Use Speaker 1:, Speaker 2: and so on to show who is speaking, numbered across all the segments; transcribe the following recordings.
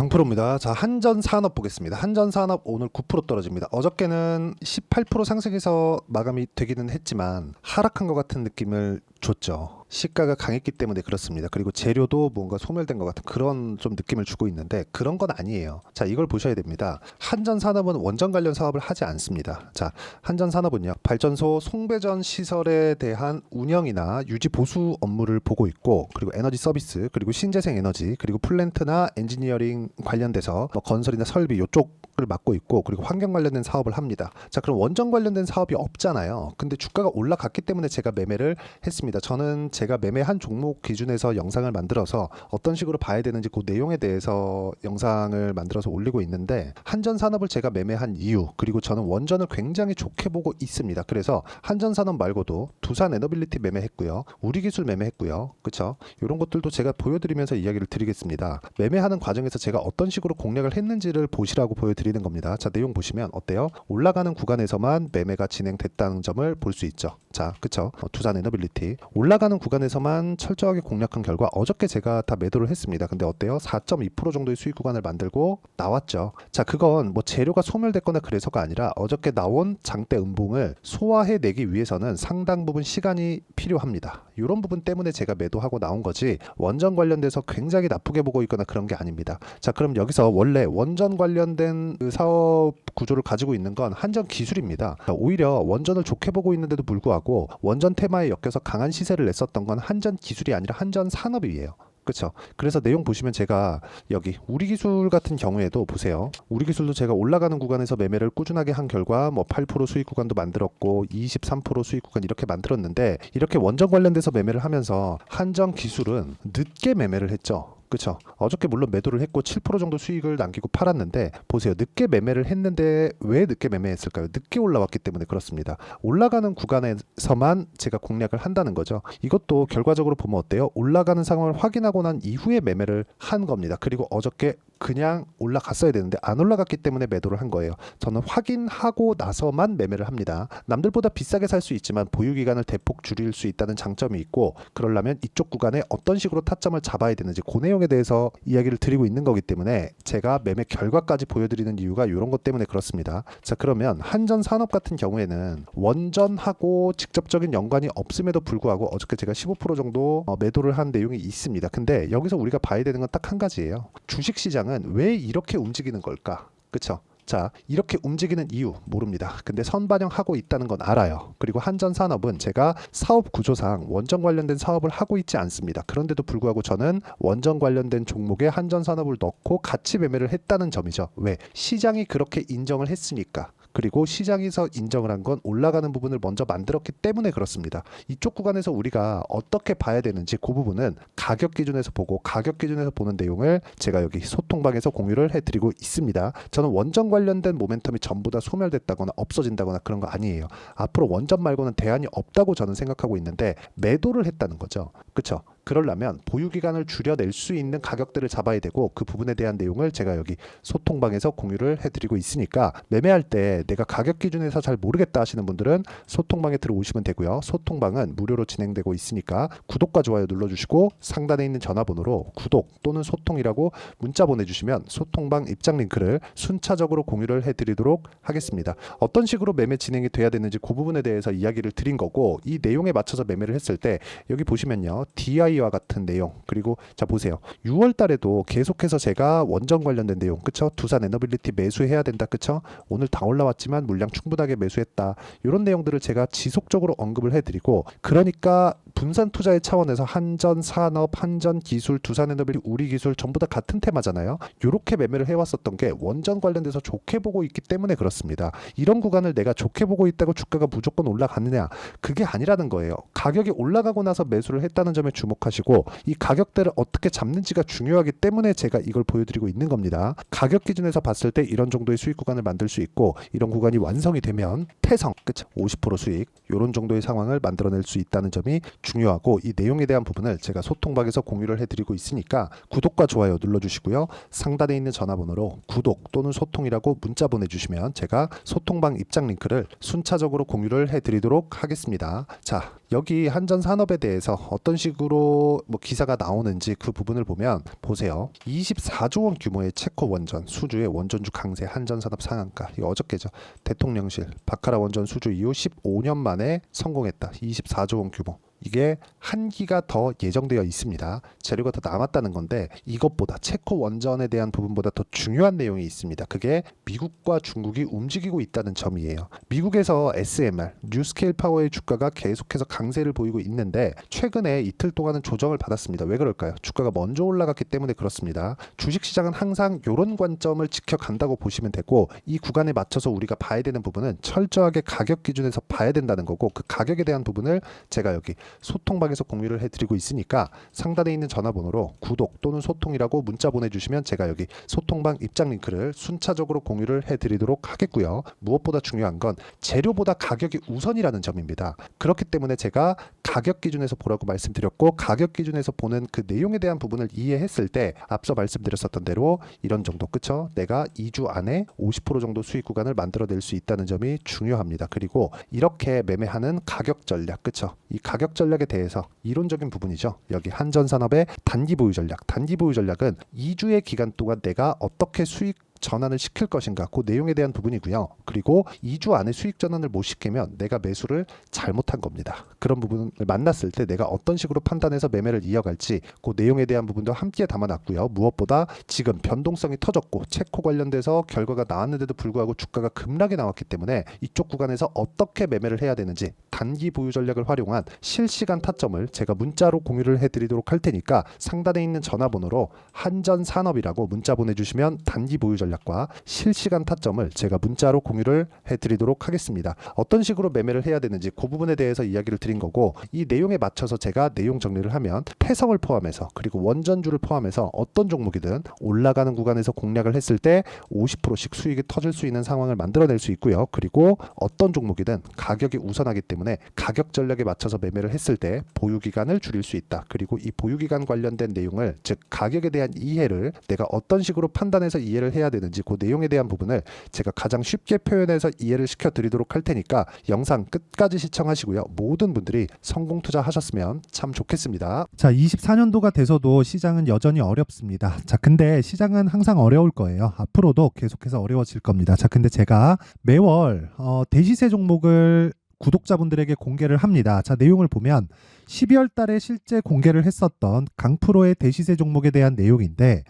Speaker 1: 강프로입니다. 자, 한전산업 보겠습니다. 한전산업 오늘 9% 떨어집니다. 어저께는 18% 상승해서 마감이 되기는 했지만 하락한 것 같은 느낌을 줬죠. 시가가 강했기 때문에 그렇습니다. 그리고 재료도 뭔가 소멸된 것 같은 그런 좀 느낌을 주고 있는데 그런 건 아니에요. 자, 이걸 보셔야 됩니다. 한전산업은 원전 관련 사업을 하지 않습니다. 자, 한전산업은요, 발전소 송배전 시설에 대한 운영이나 유지 보수 업무를 보고 있고, 그리고 에너지 서비스, 그리고 신재생 에너지, 그리고 플랜트나 엔지니어링 관련돼서 건설이나 설비 요쪽을 맡고 있고, 그리고 환경 관련된 사업을 합니다. 자, 그럼 원전 관련된 사업이 없잖아요. 근데 주가가 올라갔기 때문에 제가 매매를 했습니다. 저는 제가 매매한 종목 기준에서 영상을 만들어서 어떤 식으로 봐야 되는지 그 내용에 대해서 영상을 만들어서 올리고 있는데, 한전산업을 제가 매매한 이유, 그리고 저는 원전을 굉장히 좋게 보고 있습니다. 그래서 한전산업 말고도 두산 에너빌리티 매매했고요, 우리기술 매매했고요, 그쵸? 이런 것들도 제가 보여드리면서 이야기를 드리겠습니다. 매매하는 과정에서 제가 어떤 식으로 공략을 했는지를 보시라고 보여드리는 겁니다. 자, 내용 보시면 어때요? 올라가는 구간에서만 매매가 진행됐다는 점을 볼 수 있죠. 자, 그쵸? 두산 에너빌리티 올라가는 구간에서만 철저하게 공략한 결과 어저께 제가 다 매도를 했습니다. 근데 어때요? 4.2% 정도의 수익 구간을 만들고 나왔죠. 자, 그건 뭐 재료가 소멸됐거나 그래서가 아니라 어저께 나온 장대 음봉을 소화해내기 위해서는 상당 부분 시간이 필요합니다. 이런 부분 때문에 제가 매도하고 나온 거지, 원전 관련돼서 굉장히 나쁘게 보고 있거나 그런 게 아닙니다. 자, 그럼 여기서 원래 원전 관련된 그 사업 구조를 가지고 있는 건 한전 기술입니다. 자, 오히려 원전을 좋게 보고 있는데도 불구하고 원전 테마에 엮여서 강한 시세를 냈었던 건 한전 기술이 아니라 한전 산업이에요. 그렇죠. 그래서 내용 보시면 제가 여기 우리기술 같은 경우에도 보세요. 우리기술도 제가 올라가는 구간에서 매매를 꾸준하게 한 결과 뭐 8% 수익 구간도 만들었고 23% 수익 구간 이렇게 만들었는데, 이렇게 원전 관련돼서 매매를 하면서 한전기술은 늦게 매매를 했죠. 그렇죠. 어저께 물론 매도를 했고 7% 정도 수익을 남기고 팔았는데, 보세요. 늦게 매매를 했는데 왜 늦게 매매했을까요? 늦게 올라왔기 때문에 그렇습니다. 올라가는 구간에서만 제가 공략을 한다는 거죠. 이것도 결과적으로 보면 어때요? 올라가는 상황을 확인하고 난 이후에 매매를 한 겁니다. 그리고 어저께 그냥 올라갔어야 되는데 안 올라갔기 때문에 매도를 한 거예요. 저는 확인하고 나서만 매매를 합니다. 남들보다 비싸게 살 수 있지만 보유기간을 대폭 줄일 수 있다는 장점이 있고, 그러려면 이쪽 구간에 어떤 식으로 타점을 잡아야 되는지 그 내용에 대해서 이야기를 드리고 있는 거기 때문에 제가 매매 결과까지 보여드리는 이유가 이런 것 때문에 그렇습니다. 자, 그러면 한전산업 같은 경우에는 원전하고 직접적인 연관이 없음에도 불구하고 어저께 제가 15% 정도 매도를 한 내용이 있습니다. 근데 여기서 우리가 봐야 되는 건 딱 한 가지예요. 주식시장은 왜 이렇게 움직이는 걸까? 그쵸? 자, 이렇게 움직이는 이유 모릅니다. 근데 선반영하고 있다는 건 알아요. 그리고 한전산업은 제가 사업 구조상 원전 관련된 사업을 하고 있지 않습니다. 그런데도 불구하고 저는 원전 관련된 종목에 한전산업을 넣고 같이 매매를 했다는 점이죠. 왜? 시장이 그렇게 인정을 했으니까. 그리고 시장에서 인정을 한 건 올라가는 부분을 먼저 만들었기 때문에 그렇습니다. 이쪽 구간에서 우리가 어떻게 봐야 되는지 그 부분은 가격 기준에서 보고, 가격 기준에서 보는 내용을 제가 여기 소통방에서 공유를 해드리고 있습니다. 저는 원전 관련된 모멘텀이 전부 다 소멸됐다거나 없어진다거나 그런 거 아니에요. 앞으로 원전 말고는 대안이 없다고 저는 생각하고 있는데 매도를 했다는 거죠. 그렇죠? 그러려면 보유기간을 줄여낼 수 있는 가격대를 잡아야 되고, 그 부분에 대한 내용을 제가 여기 소통방에서 공유를 해드리고 있으니까 매매할 때 내가 가격 기준에서 잘 모르겠다 하시는 분들은 소통방에 들어오시면 되고요. 소통방은 무료로 진행되고 있으니까 구독과 좋아요 눌러주시고 상단에 있는 전화번호로 구독 또는 소통이라고 문자 보내주시면 소통방 입장 링크를 순차적으로 공유를 해드리도록 하겠습니다. 어떤 식으로 매매 진행이 돼야 되는지 그 부분에 대해서 이야기를 드린 거고, 이 내용에 맞춰서 매매를 했을 때 여기 보시면요, DI와 같은 내용, 그리고 자 보세요. 6월 달에도 계속해서 제가 원전 관련된 내용, 그쵸? 두산 에너빌리티 매수해야 된다, 그쵸? 오늘 다 올라왔지만 물량 충분하게 매수했다, 이런 내용들을 제가 지속적으로 언급을 해드리고, 그러니까 분산 투자의 차원에서 한전산업, 한전기술, 두산에너빌, 우리기술 전부 다 같은 테마잖아요. 이렇게 매매를 해왔었던 게 원전 관련돼서 좋게 보고 있기 때문에 그렇습니다. 이런 구간을 내가 좋게 보고 있다고 주가가 무조건 올라가느냐, 그게 아니라는 거예요. 가격이 올라가고 나서 매수를 했다는 점에 주목하시고, 이 가격대를 어떻게 잡는지가 중요하기 때문에 제가 이걸 보여드리고 있는 겁니다. 가격 기준에서 봤을 때 이런 정도의 수익 구간을 만들 수 있고, 이런 구간이 완성이 되면 태성, 그쵸? 50% 수익, 이런 정도의 상황을 만들어낼 수 있다는 점이 중요하고 이 내용에 대한 부분을 제가 소통방에서 공유를 해드리고 있으니까 구독과 좋아요 눌러주시고요. 상단에 있는 전화번호로 구독 또는 소통이라고 문자 보내주시면 제가 소통방 입장 링크를 순차적으로 공유를 해드리도록 하겠습니다. 자, 여기 한전산업에 대해서 어떤 식으로 기사가 나오는지 그 부분을 보면 보세요. 24조 원 규모의 체코 원전 수주의 원전주 강세 한전산업 상한가. 이거 어저께죠. 대통령실 바카라 원전 수주 이후 15년 만에 성공했다. 24조 원 규모. 이게 한 기가 더 예정되어 있습니다. 재료가 더 남았다는 건데 이것보다 체코 원전에 대한 부분보다 더 중요한 내용이 있습니다. 그게 미국과 중국이 움직이고 있다는 점이에요. 미국에서 SMR, 뉴스케일 파워의 주가가 계속해서 강세를 보이고 있는데 최근에 이틀 동안은 조정을 받았습니다. 왜 그럴까요? 주가가 먼저 올라갔기 때문에 그렇습니다. 주식시장은 항상 이런 관점을 지켜간다고 보시면 되고 이 구간에 맞춰서 우리가 봐야 되는 부분은 철저하게 가격 기준에서 봐야 된다는 거고 그 가격에 대한 부분을 제가 여기 소통방에서 공유를 해드리고 있으니까 상단에 있는 전화번호로 구독 또는 소통이라고 문자 보내주시면 제가 여기 소통방 입장 링크를 순차적으로 공유를 해드리도록 하겠고요. 무엇보다 중요한 건 재료보다 가격이 우선이라는 점입니다. 그렇기 때문에 제가 가격 기준에서 보라고 말씀드렸고 가격 기준에서 보는 그 내용에 대한 부분을 이해했을 때 앞서 말씀드렸었던 대로 이런 정도 그쵸? 내가 2주 안에 50% 정도 수익 구간을 만들어낼 수 있다는 점이 중요합니다. 그리고 이렇게 매매하는 가격 전략 그쵸? 이 가격 전략에 대해서 이론적인 부분이죠. 여기 한전산업의 단기 보유 전략. 단기 보유 전략은 2주의 기간 동안 내가 어떻게 수익 전환을 시킬 것인가 그 내용에 대한 부분이고요. 그리고 2주 안에 수익 전환을 못 시키면 내가 매수를 잘못한 겁니다. 그런 부분을 만났을 때 내가 어떤 식으로 판단해서 매매를 이어갈지 그 내용에 대한 부분도 함께 담아놨고요. 무엇보다 지금 변동성이 터졌고 체코 관련돼서 결과가 나왔는데도 불구하고 주가가 급락이 나왔기 때문에 이쪽 구간에서 어떻게 매매를 해야 되는지 단기 보유 전략을 활용한 실시간 타점을 제가 문자로 공유를 해드리도록 할 테니까 상단에 있는 전화번호로 한전산업이라고 문자 보내주시면 단기 보유 전략과 실시간 타점을 제가 문자로 공유를 해드리도록 하겠습니다. 어떤 식으로 매매를 해야 되는지 그 부분에 대해서 이야기를 드린 거고 이 내용에 맞춰서 제가 내용 정리를 하면 태성을 포함해서 그리고 원전주를 포함해서 어떤 종목이든 올라가는 구간에서 공략을 했을 때 50%씩 수익이 터질 수 있는 상황을 만들어낼 수 있고요. 그리고 어떤 종목이든 가격이 우선하기 때문에 가격 전략에 맞춰서 매매를 했을 때 보유 기간을 줄일 수 있다. 그리고 이 보유 기간 관련된 내용을 즉 가격에 대한 이해를 내가 어떤 식으로 판단해서 이해를 해야 되는지 그 내용에 대한 부분을 제가 가장 쉽게 표현해서 이해를 시켜 드리도록 할 테니까 영상 끝까지 시청하시고요. 모든 분들이 성공 투자하셨으면 참 좋겠습니다.
Speaker 2: 자, 24년도가 돼서도 시장은 여전히 어렵습니다. 자, 근데 시장은 항상 어려울 거예요. 앞으로도 계속해서 어려워질 겁니다. 자, 근데 제가 매월 대시세 종목을 구독자분들에게 공개를 합니다. 자, 내용을 보면 12월 달에 실제 공개를 했었던 강프로의 대시세 종목에 대한 내용인데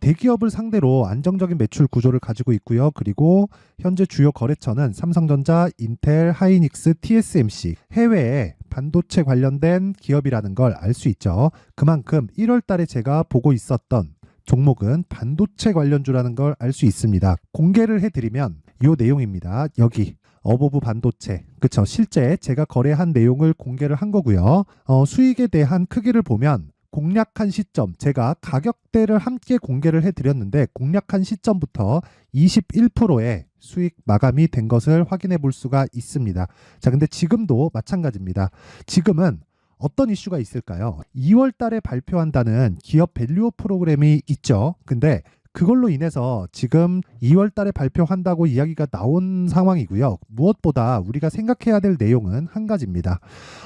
Speaker 2: 대기업을 상대로 안정적인 매출 구조를 가지고 있고요. 그리고 현재 주요 거래처는 삼성전자, 인텔, 하이닉스, TSMC, 해외에 반도체 관련된 기업이라는 걸 알 수 있죠. 그만큼 1월 달에 제가 보고 있었던 종목은 반도체 관련주라는 걸 알 수 있습니다. 공개를 해드리면 이 내용입니다. 여기 어보브 반도체, 그쵸? 실제 제가 거래한 내용을 공개를 한 거고요. 수익에 대한 크기를 보면 공략한 시점, 제가 가격대를 함께 공개를 해드렸는데 공략한 시점부터 21%의 수익 마감이 된 것을 확인해 볼 수가 있습니다. 자, 근데 지금도 마찬가지입니다. 지금은 어떤 이슈가 있을까요? 2월 달에 발표한다는 기업 밸류업 프로그램이 있죠. 근데 그걸로 인해서 지금 2월 달에 발표한다고 이야기가 나온 상황이고요. 무엇보다 우리가 생각해야 될 내용은 한 가지입니다.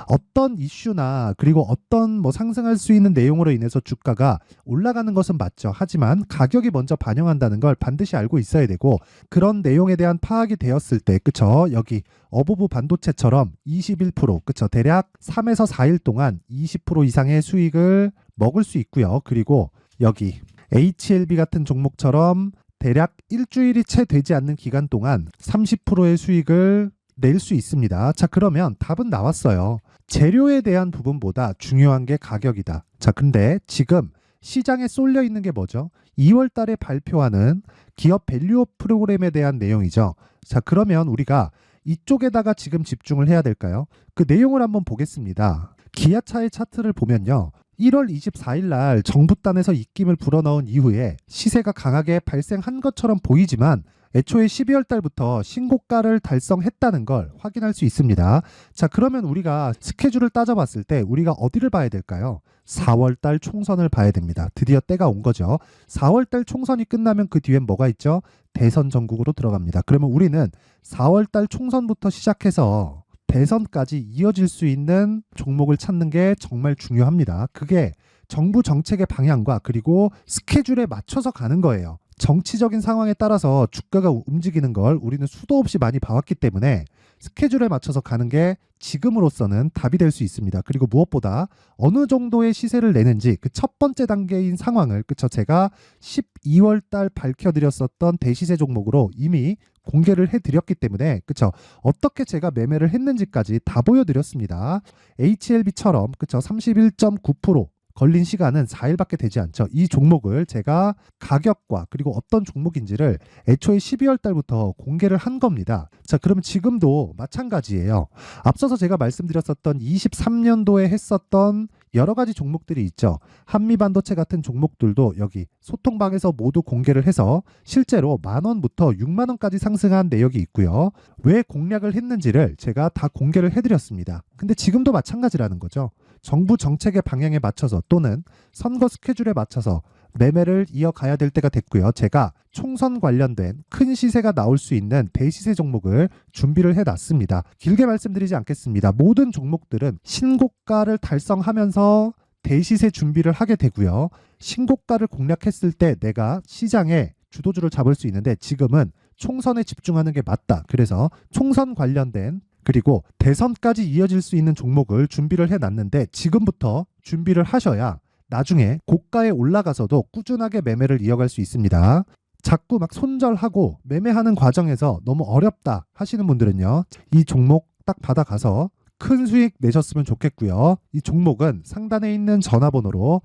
Speaker 2: 어떤 이슈나 그리고 어떤 상승할 수 있는 내용으로 인해서 주가가 올라가는 것은 맞죠. 하지만 가격이 먼저 반영한다는 걸 반드시 알고 있어야 되고 그런 내용에 대한 파악이 되었을 때 그쵸? 여기 어보브 반도체처럼 21% 그쵸? 대략 3에서 4일 동안 20% 이상의 수익을 먹을 수 있고요. 그리고 여기 HLB 같은 종목처럼 대략 일주일이 채 되지 않는 기간 동안 30%의 수익을 낼 수 있습니다. 자, 그러면 답은 나왔어요. 재료에 대한 부분보다 중요한 게 가격이다. 자, 근데 지금 시장에 쏠려 있는 게 뭐죠? 2월 달에 발표하는 기업 밸류업 프로그램에 대한 내용이죠. 자, 그러면 우리가 이쪽에다가 지금 집중을 해야 될까요? 그 내용을 한번 보겠습니다. 기아차의 차트를 보면요. 1월 24일 날 정부단에서 입김을 불어넣은 이후에 시세가 강하게 발생한 것처럼 보이지만 애초에 12월 달부터 신고가를 달성했다는 걸 확인할 수 있습니다. 자, 그러면 우리가 스케줄을 따져봤을 때 우리가 어디를 봐야 될까요? 4월 달 총선을 봐야 됩니다. 드디어 때가 온 거죠. 4월 달 총선이 끝나면 그 뒤엔 뭐가 있죠? 대선 전국으로 들어갑니다. 그러면 우리는 4월 달 총선부터 시작해서 대선까지 이어질 수 있는 종목을 찾는 게 정말 중요합니다. 그게 정부 정책의 방향과 그리고 스케줄에 맞춰서 가는 거예요. 정치적인 상황에 따라서 주가가 움직이는 걸 우리는 수도 없이 많이 봐왔기 때문에 스케줄에 맞춰서 가는 게 지금으로서는 답이 될 수 있습니다. 그리고 무엇보다 어느 정도의 시세를 내는지 그 첫 번째 단계인 상황을 그쵸 제가 12월 달 밝혀드렸었던 대시세 종목으로 이미 공개를 해드렸기 때문에 그쵸 어떻게 제가 매매를 했는지까지 다 보여드렸습니다. HLB처럼 그쵸 31.9% 걸린 시간은 4일밖에 되지 않죠. 이 종목을 제가 가격과 그리고 어떤 종목인지를 애초에 12월 달부터 공개를 한 겁니다. 자, 그러면 지금도 마찬가지예요. 앞서서 제가 말씀드렸었던 23년도에 했었던 여러 가지 종목들이 있죠. 한미반도체 같은 종목들도 여기 소통방에서 모두 공개를 해서 실제로 10,000원부터 60,000원까지 상승한 내역이 있고요. 왜 공략을 했는지를 제가 다 공개를 해드렸습니다. 근데 지금도 마찬가지라는 거죠. 정부 정책의 방향에 맞춰서 또는 선거 스케줄에 맞춰서 매매를 이어가야 될 때가 됐고요. 제가 총선 관련된 큰 시세가 나올 수 있는 대시세 종목을 준비를 해놨습니다. 길게 말씀드리지 않겠습니다. 모든 종목들은 신고가를 달성하면서 대시세 준비를 하게 되고요. 신고가를 공략했을 때 내가 시장에 주도주를 잡을 수 있는데 지금은 총선에 집중하는 게 맞다. 그래서 총선 관련된 그리고 대선까지 이어질 수 있는 종목을 준비를 해놨는데 지금부터 준비를 하셔야 나중에 고가에 올라가서도 꾸준하게 매매를 이어갈 수 있습니다. 자꾸 막 손절하고 매매하는 과정에서 너무 어렵다 하시는 분들은요. 이 종목 딱 받아가서 큰 수익 내셨으면 좋겠고요. 이 종목은 상단에 있는 전화번호로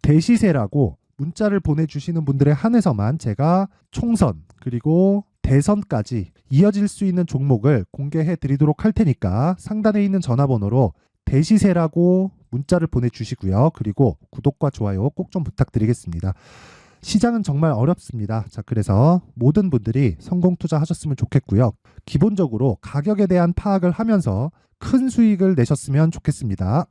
Speaker 2: 대시세라고 문자를 보내주시는 분들에 한해서만 제가 총선 그리고 대선까지 이어질 수 있는 종목을 공개해 드리도록 할 테니까 상단에 있는 전화번호로 대시세라고 문자를 보내주시고요. 그리고 구독과 좋아요 꼭 좀 부탁드리겠습니다. 시장은 정말 어렵습니다. 자, 그래서 모든 분들이 성공 투자하셨으면 좋겠고요. 기본적으로 가격에 대한 파악을 하면서 큰 수익을 내셨으면 좋겠습니다.